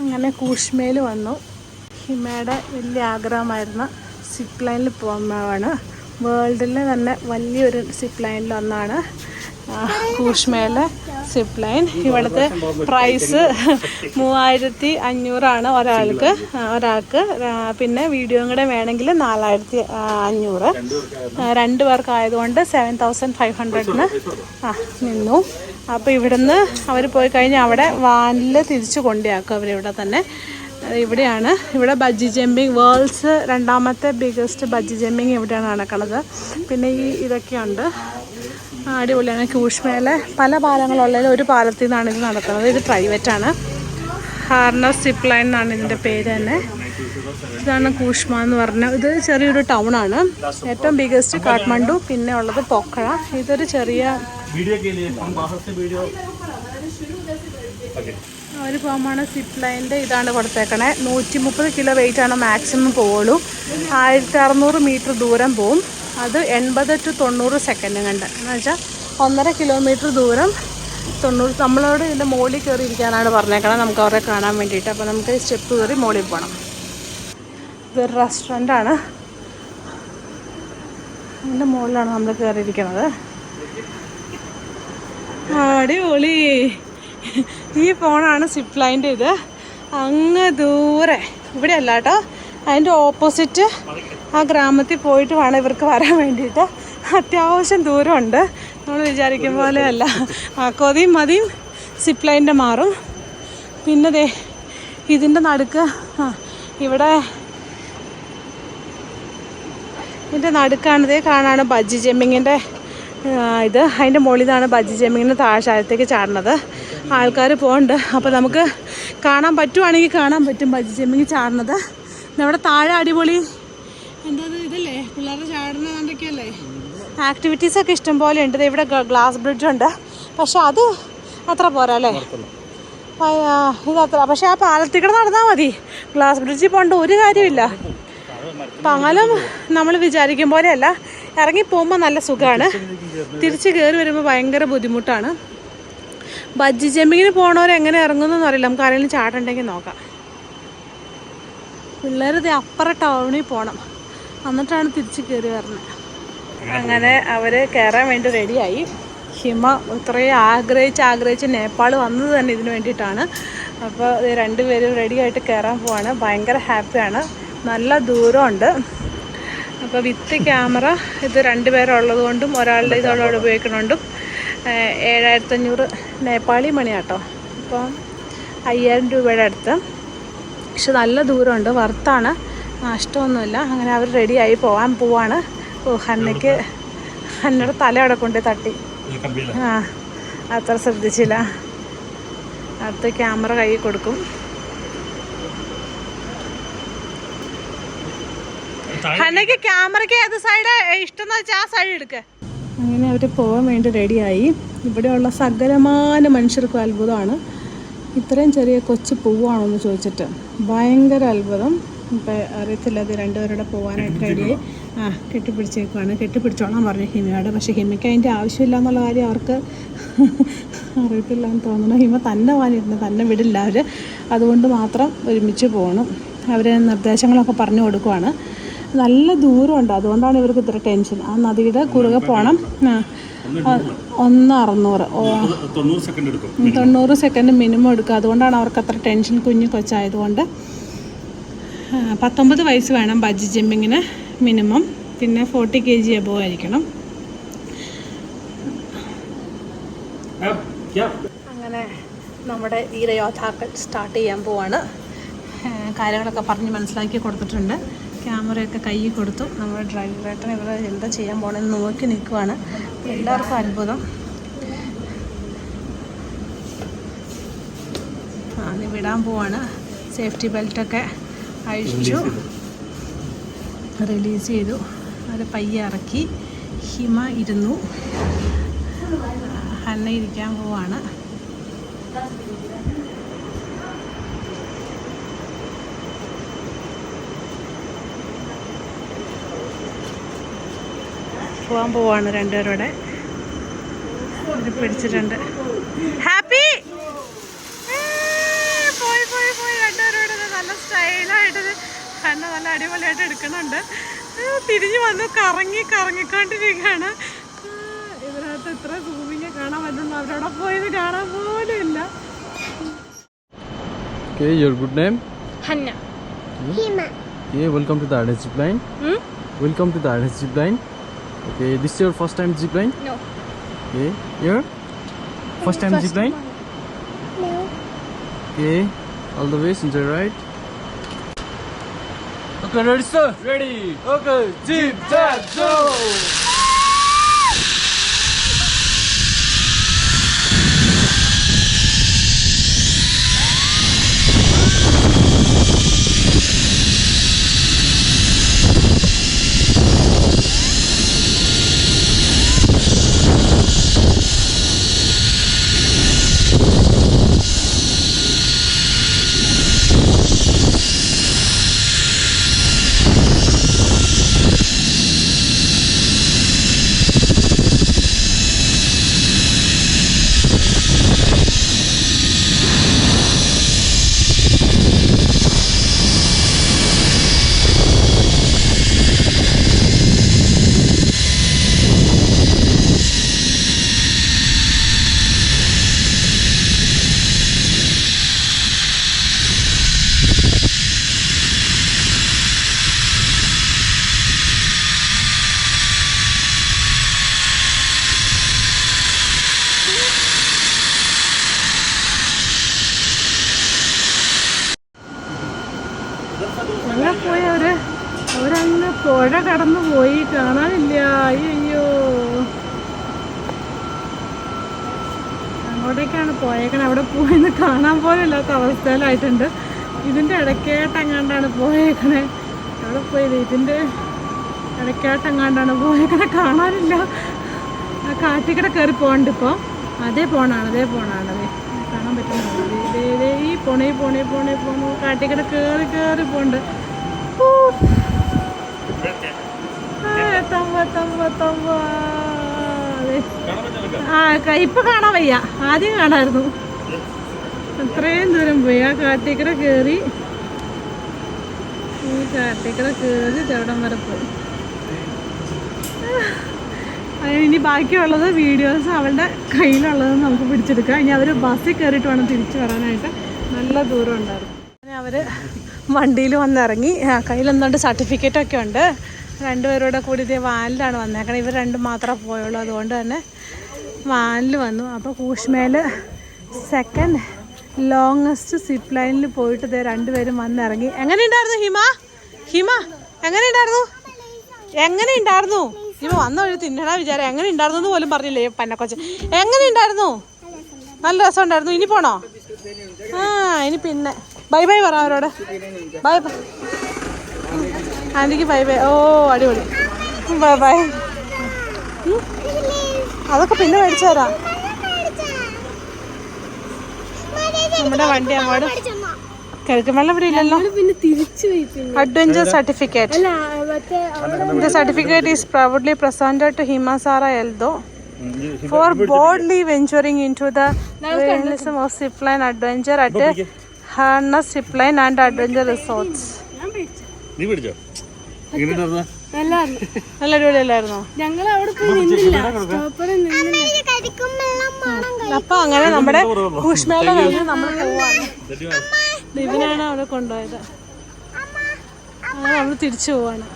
അങ്ങനെ കൂഷ്മയിൽ വന്നു. ഹിമയുടെ വലിയ ആഗ്രഹമായിരുന്ന സിപ്പ് ലൈനിൽ പോകാനാണ്. വേൾഡിലെ തന്നെ വലിയൊരു സിപ്പ് ലൈനിൽ ഒന്നാണ് കൂഷ്മയിലെ സിപ്പ് ലൈൻ. ഇവിടുത്തെ പ്രൈസ് 3500 ഒരാൾക്ക്. പിന്നെ വീഡിയോയും കൂടെ വേണമെങ്കിൽ 4500. 2 പേർക്കായതുകൊണ്ട് 7500 നിന്നു. അപ്പോൾ ഇവിടുന്ന് അവർ പോയി കഴിഞ്ഞാൽ അവിടെ വാനിൽ തിരിച്ചു കൊണ്ടുപോയാക്കും അവരിവിടെ തന്നെ. ഇവിടെ ബജ്ജി ജമ്പിങ്, വേൾഡ്സ് 2ാമത്തെ ബിഗ്ഗസ്റ്റ് ബജ്ജി ജമ്പിങ് ഇവിടെയാണ് നടക്കുന്നത്. പിന്നെ ഇതൊക്കെയുണ്ട്, അടിപൊളിയാണ്. കൂഷ്മയിലെ പല പാലങ്ങളുള്ളതിൽ ഒരു പാലത്തിൽ നിന്നാണ് ഇത് നടക്കുന്നത്. ഇത് പ്രൈവറ്റാണ്. ഹാർനസ് സിപ്പ് ലൈൻ എന്നാണ് ഇതിൻ്റെ പേര് തന്നെ. ഇതാണ് കൂഷ്മ എന്ന് പറഞ്ഞാൽ. ഇത് ചെറിയൊരു ടൗണാണ്. ഏറ്റവും ബിഗ്ഗസ്റ്റ് കാഠ്മണ്ഡു, പിന്നെ ഉള്ളത് പൊക്കഴ. ഇതൊരു ചെറിയ ഒരു ഫോമാണ്. സിപ്പ് ലൈനിൻ്റെ ഇതാണ് കൊടുത്തേക്കണേ. 130 കിലോ വെയിറ്റാണ് മാക്സിമം പോവുള്ളൂ. 1600 മീറ്റർ ദൂരം പോവും. അത് 80 to 90 സെക്കൻഡ് കണ്ട്, എന്ന് വെച്ചാൽ 1.5 കിലോമീറ്റർ ദൂരം 90. നമ്മളോട് ഇതിൻ്റെ മുകളിൽ കയറി ഇരിക്കാനാണ് പറഞ്ഞേക്കണം, നമുക്ക് അവരെ കാണാൻ വേണ്ടിയിട്ട്. അപ്പോൾ നമുക്ക് സ്റ്റെപ്പ് കയറി മുകളിൽ പോകണം. ഇതൊരു റെസ്റ്റോറൻ്റാണ്. അതിൻ്റെ മുകളിലാണ് നമ്മൾ കയറിയിരിക്കുന്നത്. അടിപൊളി. ഈ ഫോണാണ് സിപ്പ് ലൈൻ്റെ. ഇത് അങ്ങ് ദൂരെ, ഇവിടെ അല്ല കേട്ടോ, അതിൻ്റെ ഓപ്പോസിറ്റ് ആ ഗ്രാമത്തിൽ പോയിട്ട് വേണം ഇവർക്ക് വരാൻ വേണ്ടിയിട്ട്. അത്യാവശ്യം ദൂരമുണ്ട്, നമ്മൾ വിചാരിക്കും പോലെ അല്ല. കൊതിയും മതിയും സിപ്പ് ലൈൻ്റെ മാറും. പിന്നെ ഇതിൻ്റെ നടുക്ക് ഇവിടെ ഇതിൻ്റെ നടുക്കാണിതേ കാണാണ് ബജ്ജി ജമ്പിങ്ങിൻ്റെ ഇത്. അതിൻ്റെ മുകളിൽ നിന്നാണ് ബജ്ജി ജമ്പിങ്ങിന് താഴത്തേക്ക് ചാടുന്നത്. ആൾക്കാർ പോകുന്നുണ്ട്. അപ്പോൾ നമുക്ക് കാണാൻ പറ്റുവാണെങ്കിൽ കാണാൻ പറ്റും ബജ്ജി ജമ്പിങ് ചാടുന്നത്. നമ്മുടെ താഴെ അടിപൊളി എന്താ ഇതല്ലേ, പിള്ളേരുടെ ചാടുന്ന എന്തൊക്കെയല്ലേ ആക്ടിവിറ്റീസൊക്കെ ഇഷ്ടം പോലെ ഉണ്ട്. ഇവിടെ ഗ്ലാസ് ബ്രിഡ്ജുണ്ട്, പക്ഷെ അത് അത്ര പോരാ അല്ലേ, ഇതത്ര. പക്ഷെ ആ പാലത്തിൽ കൂടെ നടന്നാൽ മതി, ഗ്ലാസ് ബ്രിഡ്ജിൽ പോകേണ്ട ഒരു കാര്യമില്ല. പാലം നമ്മൾ വിചാരിക്കും പോലെയല്ല. ഇറങ്ങി പോകുമ്പോൾ നല്ല സുഖമാണ്, തിരിച്ച് കയറി വരുമ്പോൾ ഭയങ്കര ബുദ്ധിമുട്ടാണ്. ബജ്ജി ജമ്പിങ്ങിന് പോകണവരെങ്ങനെ ഇറങ്ങുന്നതെന്ന് അറിയില്ല. നമുക്ക് ആരെങ്കിലും ചാടുണ്ടെങ്കിൽ നോക്കാം. പിള്ളേർ ഇത് അപ്പുറം ടൗണിൽ പോകണം, എന്നിട്ടാണ് തിരിച്ച് കയറി വരുന്നത്. അങ്ങനെ അവർ കയറാൻ വേണ്ടി റെഡിയായി. ഹിമ ഇത്രയും ആഗ്രഹിച്ച് നേപ്പാൾ വന്നത് തന്നെ ഇതിന് വേണ്ടിയിട്ടാണ്. അപ്പോൾ 2 പേരും റെഡിയായിട്ട് കയറാൻ പോവാണ്. ഭയങ്കര ഹാപ്പിയാണ്. നല്ല ദൂരമുണ്ട്. അപ്പോൾ വിത്ത് ക്യാമറ ഇത് 2 പേരുള്ളത് കൊണ്ടും ഒരാളുടെ ഇതോടെ ഉപയോഗിക്കണോണ്ടും 7500 നേപ്പാളി മണിയാട്ടോ. അപ്പം 5000 രൂപയുടെ അടുത്ത്. പക്ഷെ നല്ല ദൂരമുണ്ട്, വർത്താണ്, നഷ്ടമൊന്നുമില്ല. അങ്ങനെ അവർ റെഡിയായി പോവാണ്. ഹന്നയുടെ തല അവിടെ കൊണ്ട് തട്ടി, അത്ര ശ്രദ്ധിച്ചില്ല. അടുത്ത് ക്യാമറ കയ്യിൽ കൊടുക്കും. ഹന്നയ്ക്ക് ക്യാമറയ്ക്ക് ഏത് സൈഡ് ഇഷ്ടം എന്ന് വെച്ചാൽ ആ സൈഡ് എടുക്കുക. അങ്ങനെ അവർ പോകാൻ വേണ്ടി റെഡിയായി. ഇവിടെയുള്ള സകലമാന മനുഷ്യർക്കും അത്ഭുതമാണ്. ഇത്രയും ചെറിയ കൊച്ചു പോവുകയാണെന്ന് ചോദിച്ചിട്ട് ഭയങ്കര അത്ഭുതം. ഇപ്പം അറിയത്തില്ല, അത് 2 പേരുടെ പോകാനായിട്ട് റെഡിയായി. കെട്ടിപ്പിടിച്ചേക്കുവാണ്. കെട്ടിപ്പിടിച്ചോളാൻ പറഞ്ഞു ഹിമയോട്. പക്ഷേ ഹിമയ്ക്ക് അതിൻ്റെ ആവശ്യമില്ല എന്നുള്ള കാര്യം അവർക്ക് അറിയത്തില്ല എന്ന് തോന്നുന്നു. ഹിമ തന്നെ പോകാനിരുന്നു, തന്നെ വിടില്ല അവർ. അതുകൊണ്ട് മാത്രം ഒരുമിച്ച് പോകണം. അവർ നിർദ്ദേശങ്ങളൊക്കെ പറഞ്ഞു കൊടുക്കുവാണ്. നല്ല ദൂരമുണ്ട്, അതുകൊണ്ടാണ് ഇവർക്ക് ഇത്ര ടെൻഷൻ. ആ നദിയുടെ കുറുകെ പോകണം. 1:600 90 സെക്കൻഡ് മിനിമം എടുക്കുക. അതുകൊണ്ടാണ് അവർക്ക് അത്ര ടെൻഷൻ, കുഞ്ഞു കൊച്ചായതുകൊണ്ട്. 19 വയസ്സ് വേണം ബജ്ജി ജമ്പിങ്ങിന് മിനിമം. പിന്നെ 40 kg എബോവ് ആയിരിക്കണം. അങ്ങനെ നമ്മുടെ ധീരയോദ്ധാക്കൾ സ്റ്റാർട്ട് ചെയ്യാൻ പോവാണ്. കാര്യങ്ങളൊക്കെ പറഞ്ഞ് മനസ്സിലാക്കി കൊടുത്തിട്ടുണ്ട്. ക്യാമറയൊക്കെ കയ്യിൽ കൊടുത്തു. നമ്മുടെ ഡ്രൈവറേട്ടൻ ഇവിടെ എന്താ ചെയ്യാൻ പോകണമെന്ന് നോക്കി നിൽക്കുവാണ്. എല്ലാവർക്കും അത്ഭുതം. അത് വിടാൻ പോവാണ്. സേഫ്റ്റി ബെൽറ്റൊക്കെ അഴിച്ചു, റിലീസ് ചെയ്തു. അത് പയ്യെ ഇറക്കി. ഹിമ ഇരുന്നു, ഹന്ന ഇരിക്കാൻ പോവാണ്. പോകാൻ പോവാണ് 2 പേരോടെ. പിടിച്ചിട്ടുണ്ട്. ഹാപ്പി പോയി പോയി പോയി സ്റ്റൈലായിട്ട് കണ്ണ് നല്ല അടിപൊളിയായിട്ട് എടുക്കുന്നുണ്ട്. തിരിഞ്ഞു വന്ന് കറങ്ങിക്കൊണ്ടിരിക്കുകയാണ്. ഇതിനകത്ത് ഇത്ര സൂമിങ് കാണാൻ പറ്റുന്നു. അവരോടെ പോയത് കാണാൻ പോലും ഇല്ല. Okay, your good name? Hanna. Hima. Okay, welcome to the Arden Zipline. Welcome to the Arden Zipline. Okay, this is your first time zipline? No. Okay, your first time zipline? No. Okay, all the way, enjoy ride. Okay, ready sir? Ready. Okay, zip, zap, go! ഞങ്ങൾ പോയി അവരങ്ങ് പുഴ കടന്നു പോയി, കാണാനില്ല. അയ്യോ, അങ്ങോട്ടേക്കാണ് പോയേക്കണേ. അവിടെ പോയിന്ന് കാണാൻ പോലും ഇല്ലാത്ത അവസ്ഥയിലായിട്ടുണ്ട്. ഇതിൻ്റെ ഇടയ്ക്കേട്ടെങ്ങാണ്ടാണ് പോയേക്കണേ. അവിടെ പോയത് ഇതിൻ്റെ ഇടയ്ക്കേട്ടെങ്ങാണ്ടാണ് പോയേക്കണേ, കാണാനില്ല. ആ കാട്ടിക്കട കയറി പോകണ്ട്. ഇപ്പോൾ അതേ പോണാണ് കാണാൻ പറ്റുന്നുണ്ട്. ഈ പോണു കാട്ടിക്കട കയറി പോണ്ട്. ഇപ്പൊ കാണാൻ വയ്യ, ആദ്യം കാണായിരുന്നു. അത്രയും ദൂരം പോയി. ആ കാട്ടിക്കട കയറി ചവിടം വരെ പോയി. ഇനി ബാക്കിയുള്ളത് വീഡിയോസ് അവളുടെ കയ്യിലുള്ളത് നമുക്ക് പിടിച്ചെടുക്കാം. ഇനി അവർ ബസ്സിൽ കയറിയിട്ട് വേണം തിരിച്ചു വരാനായിട്ട്. നല്ല ദൂരം ഉണ്ടായിരുന്നു. അവർ വണ്ടിയിൽ വന്നിറങ്ങി. കയ്യിലെന്തുകൊണ്ട് സർട്ടിഫിക്കറ്റൊക്കെ ഉണ്ട്. രണ്ടുപേരോടെ കൂടി ഇതേ വാനിലാണ് വന്നേക്കണം. ഇവർ രണ്ടും മാത്രമേ പോയുള്ളൂ. അതുകൊണ്ട് തന്നെ വാനിൽ വന്നു. അപ്പോൾ കൂശ്മേൽ സെക്കൻഡ് ലോങ്ങസ്റ്റ് സിപ്പ് ലൈനിൽ പോയിട്ട് ഇതേ രണ്ടുപേരും വന്നിറങ്ങി. എങ്ങനെയുണ്ടായിരുന്നു ഹിമ എങ്ങനെയുണ്ടായിരുന്നു? ഹിമ വന്ന വഴി തിന്നണ വിചാരം. എങ്ങനെയുണ്ടായിരുന്നു എന്ന് പോലും പറഞ്ഞില്ലേ പന്നക്കൊച്ച്. എങ്ങനെയുണ്ടായിരുന്നു? നല്ല രസമുണ്ടായിരുന്നു. ഇനി പോണോ? ഇനി പിന്നെ ബൈ പറ അവരോട്. By ആൻറ്റിക്ക് by. ഓ അടിപൊളി. ബൈ. അതൊക്കെ പിന്നെ മേടിച്ചു തരാം. നമ്മുടെ വണ്ടി അങ്ങോട്ട് കിഴക്കുമല ഇവിടെ ഇല്ലല്ലോ. Adventure certificate. The certificate is proudly presented to Hima Sara Eldo for boldly venturing into the realism of zipline adventure at Harness Zipline and Adventure Resorts. നല്ല അടിപൊളിയല്ലായിരുന്നോ? അപ്പൊ അങ്ങനെ നമ്മുടെ കൂശ്മേള കഴിഞ്ഞ് നമ്മൾ പോവാണ്. ഇതിനാണ് അവിടെ കൊണ്ടുപോയത്. അങ്ങനെ നമ്മൾ തിരിച്ചു പോവാണ്.